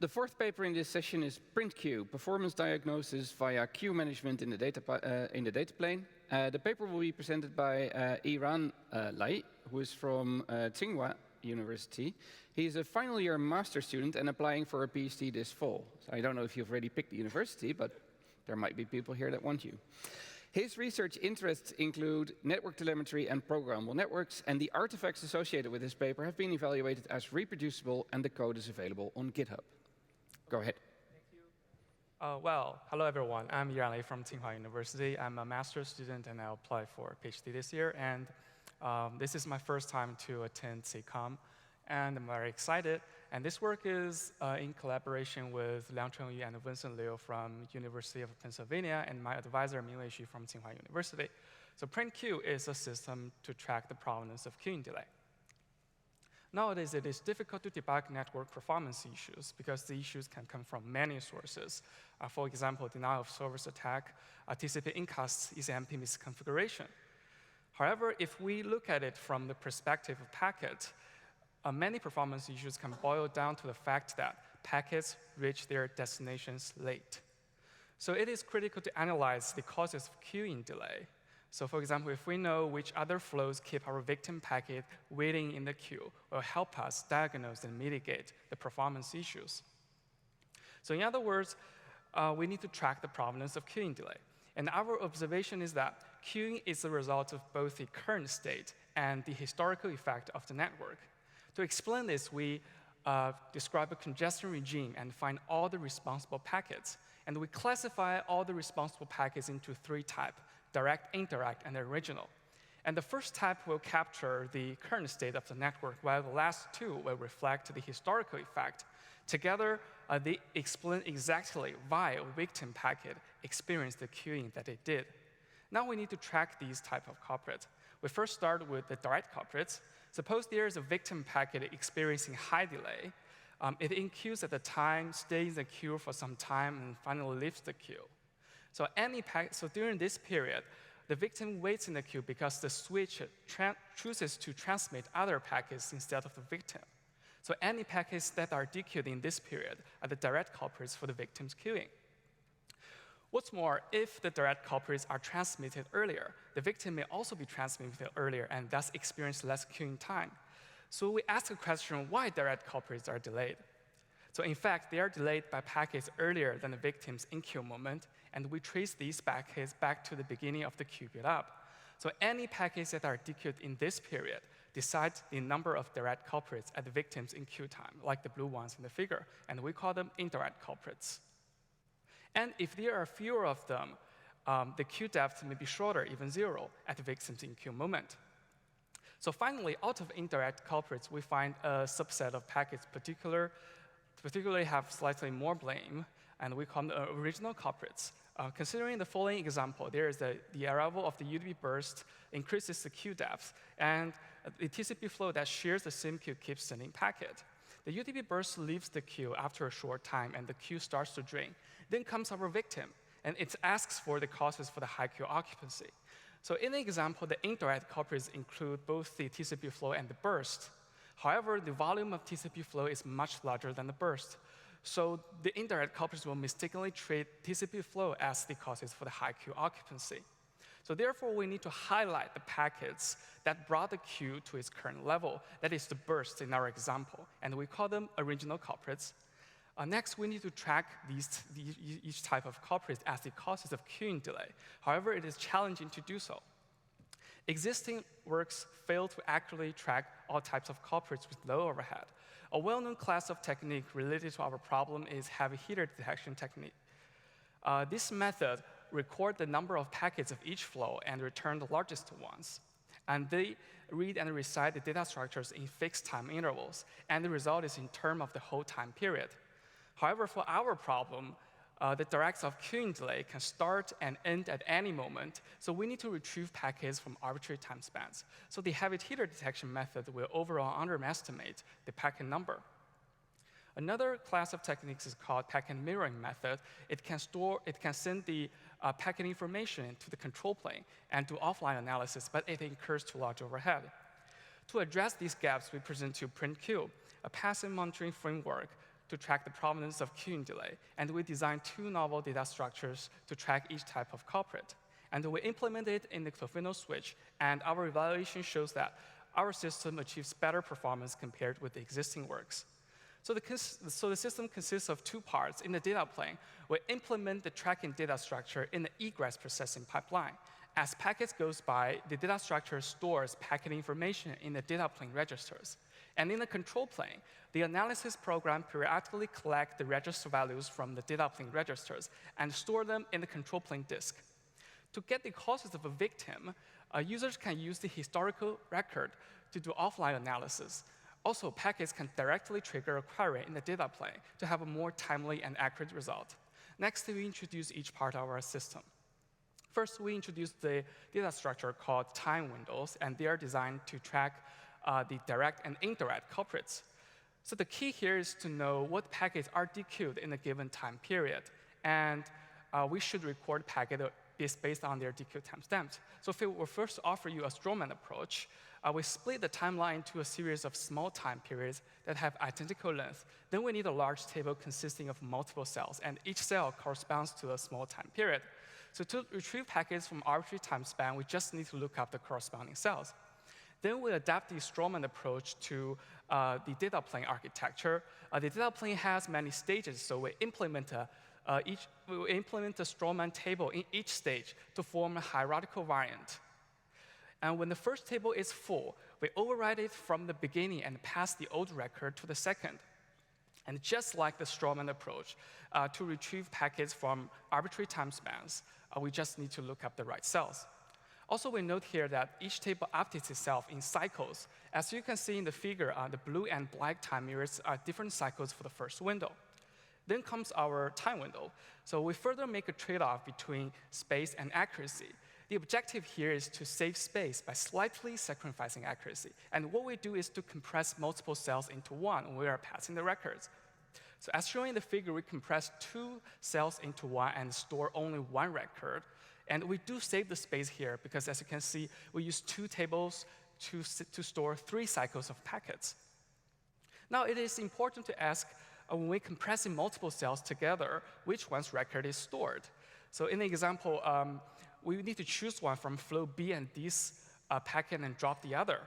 The fourth paper in this session is PrintQueue, Performance Diagnosis via Queue Management in the data plane. The paper will be presented by Iran Lai, who is from Tsinghua University. He's a final year master student and applying for a PhD this fall. So I don't know if you've already picked the university, but there might be people here that want you. His research interests include network telemetry and programmable networks, and the artifacts associated with this paper have been evaluated as reproducible, and the code is available on GitHub. Go ahead. Thank you. Well, hello everyone. I'm Iran Lai from Tsinghua University. I'm a master's student and I applied for a PhD this year. And this is my first time to attend SIGCOMM', and I'm very excited. And this work is in collaboration with Liang Chengyu and Vincent Liu from University of Pennsylvania and my advisor, Mingwei Xu from Tsinghua University. So PrintQueue is a system to track the provenance of queuing delay. Nowadays, it is difficult to debug network performance issues because the issues can come from many sources. For example, denial of service attack, TCP incast, ECMP misconfiguration. However, if we look at it from the perspective of packet, many performance issues can boil down to the fact that packets reach their destinations late. So it is critical to analyze the causes of queuing delay. So for example, if we know which other flows keep our victim packet waiting in the queue, will help us diagnose and mitigate the performance issues. So in other words, we need to track the provenance of queuing delay. And our observation is that queuing is the result of both the current state and the historical effect of the network. To explain this, we describe a congestion regime and find all the responsible packets. And we classify all the responsible packets into three types: direct, indirect, and original. And the first type will capture the current state of the network, while the last two will reflect the historical effect. Together, they explain exactly why a victim packet experienced the queuing that it did. Now we need to track these type of culprits. We first start with the direct culprits. Suppose there is a victim packet experiencing high delay. It enqueues at the time, stays in the queue for some time, and finally leaves the queue. So during this period, the victim waits in the queue because the switch chooses to transmit other packets instead of the victim. So any packets that are dequeued in this period are the direct culprits for the victim's queuing. What's more, if the direct culprits are transmitted earlier, the victim may also be transmitted earlier and thus experience less queuing time. So we ask the question, why direct culprits are delayed? So in fact, they are delayed by packets earlier than the victim's in-queue moment, and we trace these packets back to the beginning of the queue build-up. So any packets that are dequeued in this period decide the number of direct culprits at the victim's in-queue time, like the blue ones in the figure, and we call them indirect culprits. And if there are fewer of them, the queue depth may be shorter, even 0, at the victim's in-queue moment. So finally, out of indirect culprits, we find a subset of packets particularly have slightly more blame, and we call them the original culprits. Considering the following example, there is the arrival of the UDP burst increases the queue depth, and the TCP flow that shares the same queue keeps sending packet. The UDP burst leaves the queue after a short time, and the queue starts to drain. Then comes our victim, and it asks for the causes for the high queue occupancy. So in the example, the indirect culprits include both the TCP flow and the burst. However, the volume of TCP flow is much larger than the burst. So the indirect culprits will mistakenly treat TCP flow as the causes for the high queue occupancy. So therefore, we need to highlight the packets that brought the queue to its current level. That is the burst in our example, and we call them original culprits. Next, we need to track each type of culprits as the causes of queuing delay. However, it is challenging to do so. Existing works fail to accurately track all types of culprits with low overhead. A well-known class of technique related to our problem is heavy heater detection technique. This method records the number of packets of each flow and return the largest ones. And they read and recite the data structures in fixed time intervals, and the result is in terms of the whole time period. However, for our problem, the directs of queuing delay can start and end at any moment, so we need to retrieve packets from arbitrary time spans. So the heavy heater detection method will overall underestimate the packet number. Another class of techniques is called packet mirroring method. It can send the packet information to the control plane and do offline analysis, but it incurs too large overhead. To address these gaps, we present to PrintQueue, a passive monitoring framework to track the provenance of queuing delay. And we designed 2 novel data structures to track each type of culprit. And we implemented it in the Clofino switch, and our evaluation shows that our system achieves better performance compared with the existing works. So the system consists of 2 parts. In the data plane, we implement the tracking data structure in the egress processing pipeline. As packets goes by, the data structure stores packet information in the data plane registers. And in the control plane, the analysis program periodically collects the register values from the data plane registers and store them in the control plane disk. To get the causes of a victim, users can use the historical record to do offline analysis. Also, packets can directly trigger a query in the data plane to have a more timely and accurate result. Next, we introduce each part of our system. First, we introduce the data structure called time windows, and they are designed to track the direct and indirect culprits. So the key here is to know what packets are dequeued in a given time period, and we should record packet based on their dequeue timestamps. So if we will first offer you a strawman approach, we split the timeline into a series of small time periods that have identical length. Then we need a large table consisting of multiple cells, and each cell corresponds to a small time period. So to retrieve packets from arbitrary time span, we just need to look up the corresponding cells. Then we adapt the strawman approach to the data plane architecture. The data plane has many stages, so we implement a strawman table in each stage to form a hierarchical variant. And when the first table is full, we override it from the beginning and pass the old record to the second. And just like the strawman approach, to retrieve packets from arbitrary time spans, we just need to look up the right cells. Also, we note here that each table updates itself in cycles. As you can see in the figure, the blue and black time mirrors are different cycles for the first window. Then comes our time window. So we further make a trade-off between space and accuracy. The objective here is to save space by slightly sacrificing accuracy. And what we do is to compress multiple cells into one when we are passing the records. So as shown in the figure, we compress 2 cells into one and store only 1 record. And we do save the space here because, as you can see, we use 2 tables to store 3 cycles of packets. Now, it is important to ask, when we're compressing multiple cells together, which one's record is stored? So in the example, we need to choose one from flow B and D's packet and drop the other.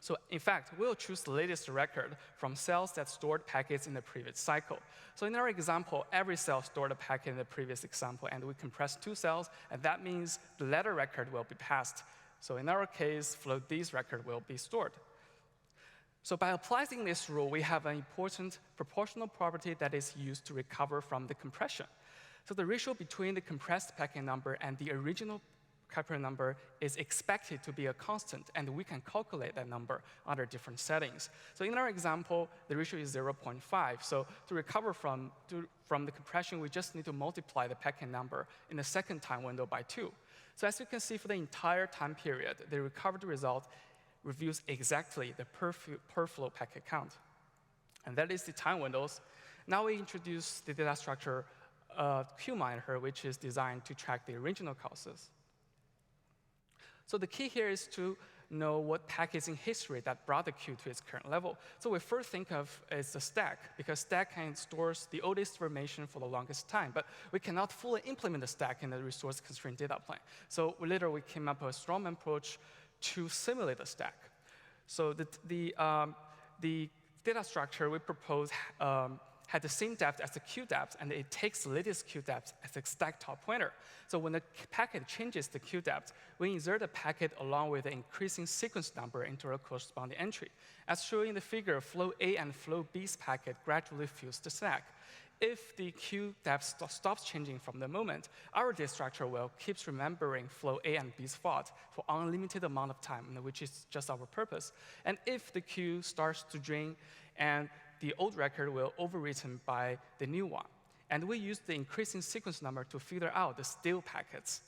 So in fact, we'll choose the latest record from cells that stored packets in the previous cycle. So in our example, every cell stored a packet in the previous example, and we compress 2 cells, and that means the latter record will be passed. So in our case, flow D's record will be stored. So by applying this rule, we have an important proportional property that is used to recover from the compression. So the ratio between the compressed packet number and the original culprit number is expected to be a constant, and we can calculate that number under different settings. So in our example, the ratio is 0.5. So to recover from the compression, we just need to multiply the packet number in the second time window by 2. So as you can see, for the entire time period, the recovered result reveals exactly the per flow packet count. And that is the time windows. Now we introduce the data structure queue monitor, which is designed to track the original causes. So the key here is to know what packets in history that brought the queue to its current level. So we first think of as the stack, because stack stores the oldest information for the longest time, but we cannot fully implement the stack in the resource-constrained data plane. So later we came up with a strawman approach to simulate the stack. So the data structure we proposed had the same depth as the queue depth, and it takes the latest queue depth as the stack top pointer. So when the packet changes the queue depth, we insert a packet along with the increasing sequence number into a corresponding entry. As shown in the figure, flow A and flow B's packet gradually fills the stack. If the queue depth stops changing from the moment, our data structure will keep remembering flow A and B's fault for unlimited amount of time, which is just our purpose. And if the queue starts to drain, and the old record will overwritten by the new one. And we use the increasing sequence number to filter out the stale packets.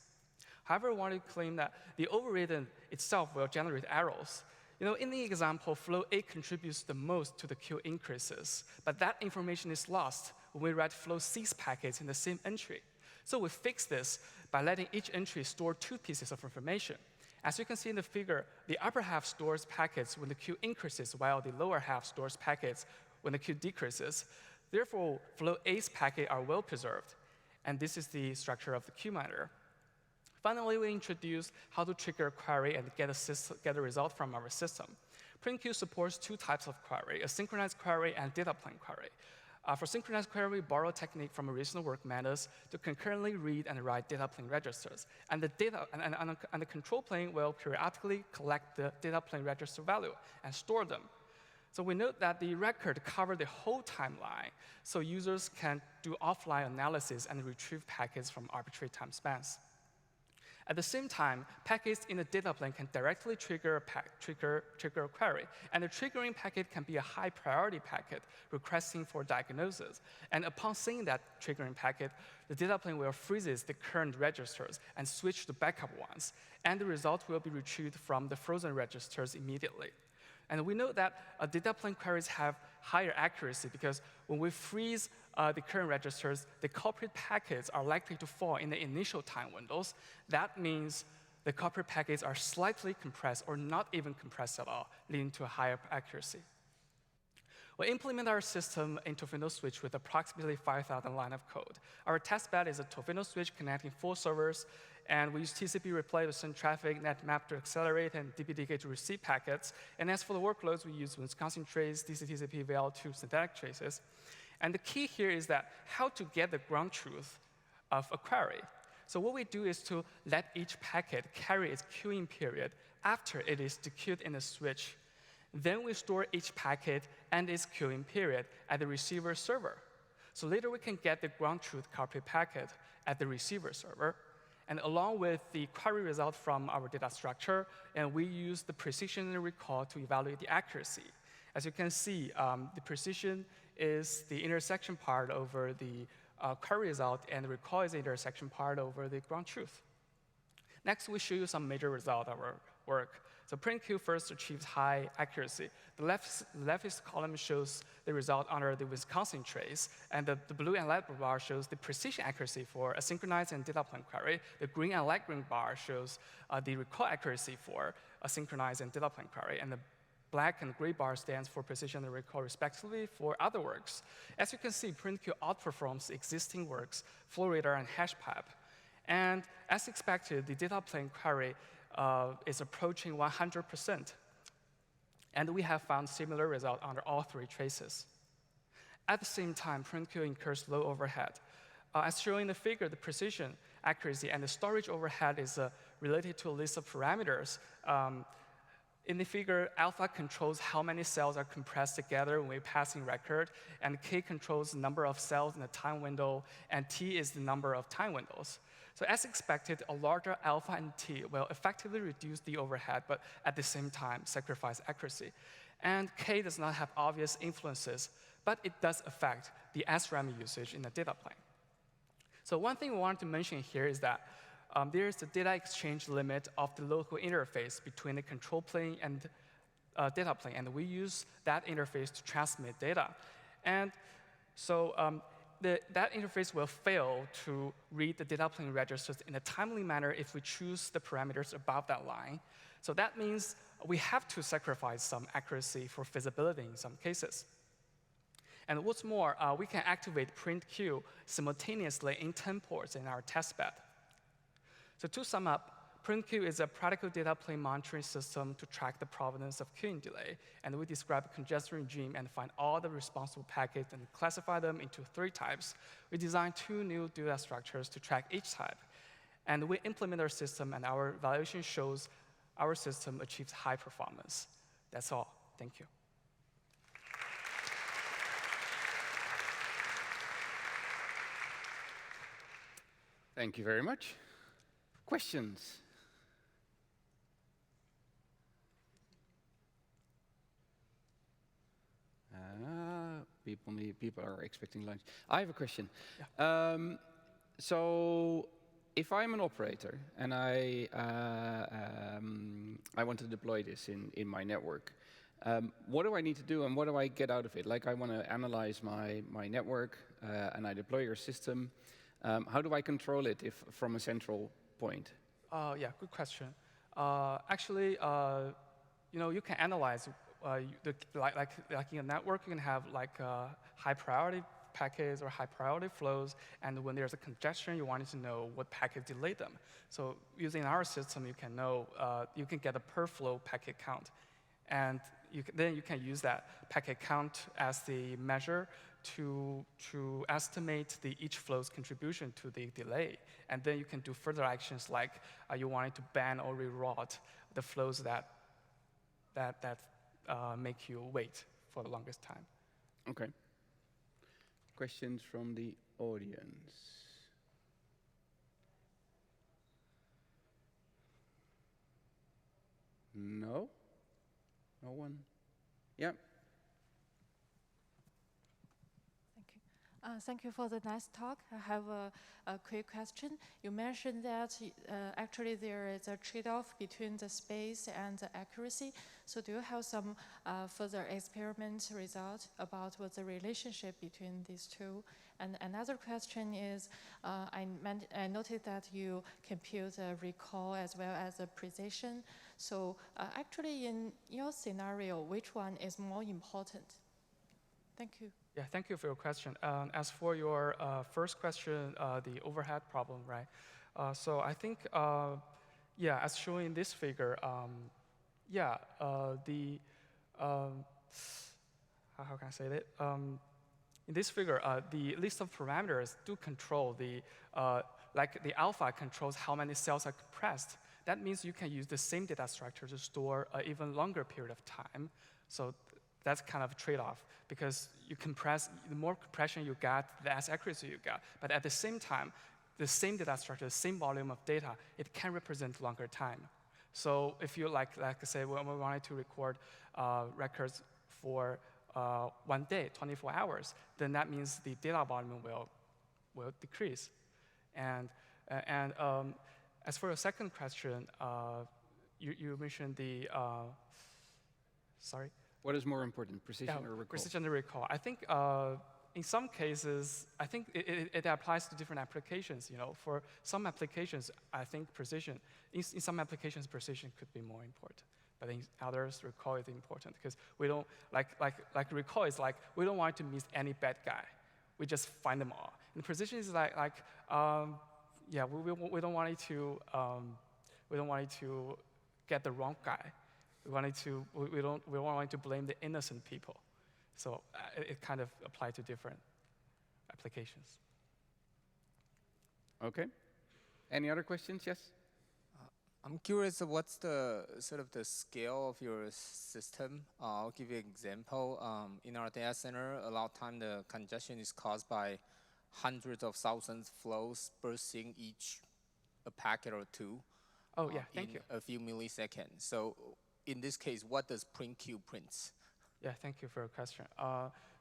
However, we want to claim that the overwritten itself will generate errors. In the example, flow A contributes the most to the queue increases, but that information is lost when we write flow C's packets in the same entry. So we fix this by letting each entry store 2 pieces of information. As you can see in the figure, the upper half stores packets when the queue increases, while the lower half stores packets when the queue decreases. Therefore, flow A's packets are well preserved. And this is the structure of the queue manager. Finally, we introduce how to trigger a query and get a result from our system. PrintQueue supports two types of query, a synchronized query and data plane query. For synchronized query, we borrow a technique from recent work methods to concurrently read and write data plane registers. And the control plane will periodically collect the data plane register value and store them. So we note that the record covers the whole timeline, so users can do offline analysis and retrieve packets from arbitrary time spans. At the same time, packets in the data plane can directly trigger a query, and the triggering packet can be a high-priority packet requesting for diagnosis. And upon seeing that triggering packet, the data plane will freeze the current registers and switch to backup ones, and the result will be retrieved from the frozen registers immediately. And we know that data plane queries have higher accuracy because when we freeze the current registers, the culprit packets are likely to fall in the initial time windows. That means the culprit packets are slightly compressed or not even compressed at all, leading to a higher accuracy. We implement our system in Tofino switch with approximately 5,000 lines of code. Our testbed is a Tofino switch connecting 4 servers, and we use TCP replay to send traffic, netmap to accelerate, and DPDK to receive packets. And as for the workloads, we use Wisconsin trace, DCTCP, VL2 synthetic traces. And the key here is that how to get the ground truth of a query. So what we do is to let each packet carry its queuing period after it is queued in the switch. Then we store each packet and its queuing period at the receiver server. So later we can get the ground truth culprit packet at the receiver server. And along with the query result from our data structure, and we use the precision and recall to evaluate the accuracy. As you can see, the precision is the intersection part over the query result, and the recall is the intersection part over the ground truth. Next, we show you some major results of our work. So PrintQueue first achieves high accuracy. The leftist column shows the result under the Wisconsin trace, and the blue and light blue bar shows the precision accuracy for a synchronized and data plane query. The green and light green bar shows the recall accuracy for a synchronized and data plane query, and the black and gray bar stands for precision and recall, respectively, for other works. As you can see, PrintQueue outperforms existing works, FlowRadar and HashPipe. And as expected, the data plane query is approaching 100%. And we have found similar results under all 3 traces. At the same time, PrintQueue incurs low overhead. As shown in the figure, the precision, accuracy, and the storage overhead is related to a list of parameters. In the figure, alpha controls how many cells are compressed together when we pass in record, and K controls the number of cells in the time window, and T is the number of time windows. So as expected, a larger alpha and T will effectively reduce the overhead, but at the same time sacrifice accuracy. And K does not have obvious influences, but it does affect the SRAM usage in the data plane. So one thing we wanted to mention here is that there is the data exchange limit of the local interface between the control plane and data plane, and we use that interface to transmit data. And so that interface will fail to read the data plane registers in a timely manner if we choose the parameters above that line. So that means we have to sacrifice some accuracy for feasibility in some cases. And what's more, we can activate PrintQueue simultaneously in 10 ports in our testbed. So to sum up, PrintQueue is a practical data plane monitoring system to track the provenance of queuing delay. And we describe a congestion regime and find all the responsible packets and classify them into 3 types. We designed 2 new data structures to track each type. And we implement our system, and our evaluation shows our system achieves high performance. That's all. Thank you. Thank you very much. Questions? People are expecting lunch. I have a question. Yeah. So if I'm an operator and I want to deploy this in my network, what do I need to do and what do I get out of it? Like I want to analyze my network and I deploy your system. How do I control it from a central point? Yeah, good question. Actually, you can analyze like in a network, you can have like high priority packets or high priority flows, and when there's a congestion, you wanted to know what packet delayed them. So using our system, you can know, you can get a per flow packet count. And then you can use that packet count as the measure to estimate each flow's contribution to the delay. And then you can do further actions like you wanted to ban or reroute the flows that make you wait for the longest time. Okay. Questions from the audience? No? No one? Yeah. Thank you for the nice talk. I have a quick question. You mentioned that actually there is a trade-off between the space and the accuracy. So do you have some further experiment results about what the relationship between these two? And another question is, I noted that you compute the recall as well as the precision. So actually in your scenario, which one is more important? Thank you. Yeah, thank you for your question. As for your first question, the overhead problem, right? So I think, yeah, as shown in this figure, yeah, how can I say that? In this figure, the list of parameters do control like the alpha controls how many cells are compressed. That means you can use the same data structure to store an even longer period of time. So that's kind of a trade-off, because you compress, the more compression you get, the less accuracy you get. But at the same time, the same data structure, the same volume of data, it can represent longer time. So if you like say, when we wanted to record records for 1 day, 24 hours, then that means the data volume will decrease. And as for your second question, you mentioned the, sorry? What is more important, precision or recall? Precision or recall. I think in some cases, I think it applies to different applications. You know, for some applications, I think precision. In some applications, precision could be more important. But in others, recall is important because we don't like recall is like we don't want to miss any bad guy. We just find them all. And precision is yeah, we don't want it to get the wrong guy. We don't want to blame the innocent people. So it kind of applies to different applications. Okay. Any other questions? Yes? I'm curious, what's the sort of the scale of your system? I'll give you an example. In our data center, a lot of time the congestion is caused by hundreds of thousands flows bursting each a packet or two. Oh yeah, thank you. A few milliseconds. So in this case, what does PrintQueue print? Yeah, thank you for your question.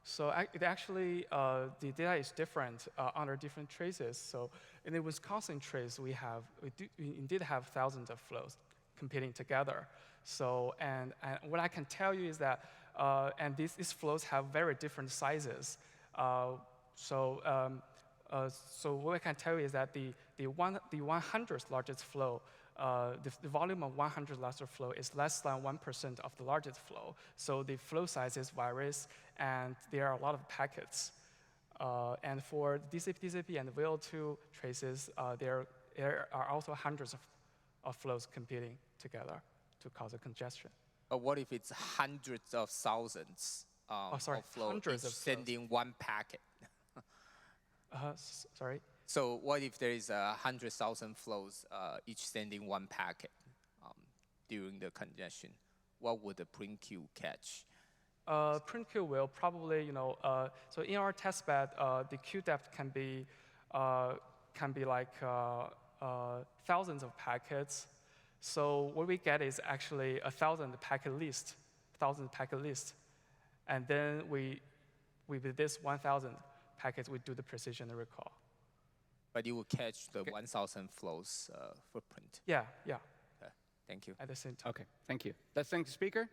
So it actually, the data is different under different traces. So in the Wisconsin trace, we indeed have thousands of flows competing together. So and what I can tell you is that, and these flows have very different sizes. So what I can tell you is that the 100th largest flow, the volume of 100 largest flow is less than 1% of the largest flow. So the flow sizes varies, and there are a lot of packets. And for DCP and VL2 traces, there are also hundreds of flows competing together to cause a congestion. But what if it's hundreds of thousands of flows sending one packet? Sorry? So what if there is 100,000 flows, each sending one packet during the congestion? What would the PrintQueue catch? PrintQueue will probably, so in our testbed, the queue depth can be like thousands of packets. So what we get is actually 1,000 packet list, and then with this 1,000 packets, we do the precision and recall. But you will catch the 1,000 flows footprint. Yeah. Thank you. At the same time. Okay, thank you. Let's thank the speaker.